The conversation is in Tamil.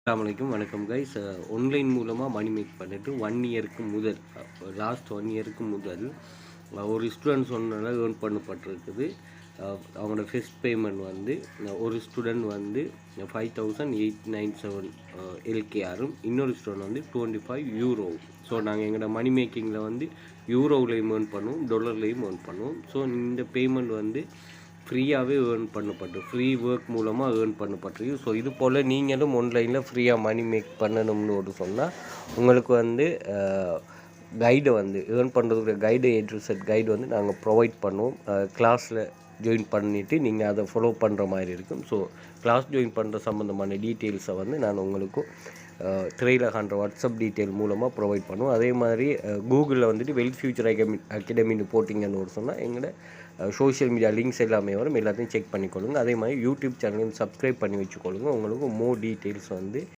அஸ்ஸலாமு அலைக்கும் வணக்கம் கைஸ். ஆன்லைன் மூலமாக மணி மேக் பண்ணிட்டு 1 இயருக்கு முதல் லாஸ்ட் 1 இயருக்கு முதல் ஒரு ஸ்டூடெண்ட் சொன்னனால ஏர்ன் பண்ணப்பட்டிருக்குது. அவங்களோட ஃபர்ஸ்ட் பேமெண்ட் வந்து ஒரு ஸ்டூடெண்ட் வந்து 5897 எல்கேஆரும், இன்னொரு ஸ்டூடெண்ட் வந்து 25 யூரோ. ஸோ நாங்கள் எங்களோட மணி மேக்கிங்கில் வந்து யூரோவிலையும் ஏர்ன் பண்ணுவோம், டாலர்லேயும் ஏர்ன் பண்ணுவோம். ஸோ இந்த பேமெண்ட் வந்து ஃப்ரீயாகவே ஏர்ன் பண்ணப்பட்டு ஃப்ரீ ஒர்க் மூலமாக ஏர்ன் பண்ணப்பட்டிருக்கு. ஸோ இது போல் நீங்களும் ஆன்லைனில் ஃப்ரீயாக மணி மேக் பண்ணணும்னு ஒரு சொன்னால் உங்களுக்கு வந்து கைடை வந்து ஏர்ன் பண்ணுறதுக்கு கைடு கைடு வந்து நாங்கள் ப்ரொவைட் பண்ணுவோம். கிளாஸில் ஜாயின் பண்ணிவிட்டு நீங்கள் அதை ஃபாலோ பண்ணுற மாதிரி இருக்கும். ஸோ கிளாஸ் ஜாயின் பண்ணுற சம்மந்தமான டீட்டெயில்ஸை வந்து நான் உங்களுக்கும் திரையில் காண்ற வாட்ஸ்அப் டீட்டெயில் மூலமாக ப்ரொவைட் பண்ணுவோம். அதே மாதிரி கூகுளில் வந்துட்டு வெல்த் ஃபியூச்சர் அகாடமின்னு போட்டிங்கன்னு ஒரு சொன்னால் எங்களோட சோஷியல் மீடியா லிங்க்ஸ் எல்லாமே வரும், எல்லாத்தையும் செக் பண்ணிக்கொள்ளுங்க. அதே மாதிரி யூடியூப் சேனலையும் சப்ஸ்கிரைப் பண்ணி வச்சுக்கொள்ளுங்க. உங்களுக்கு மோர் டீட்டெயில்ஸ் வந்து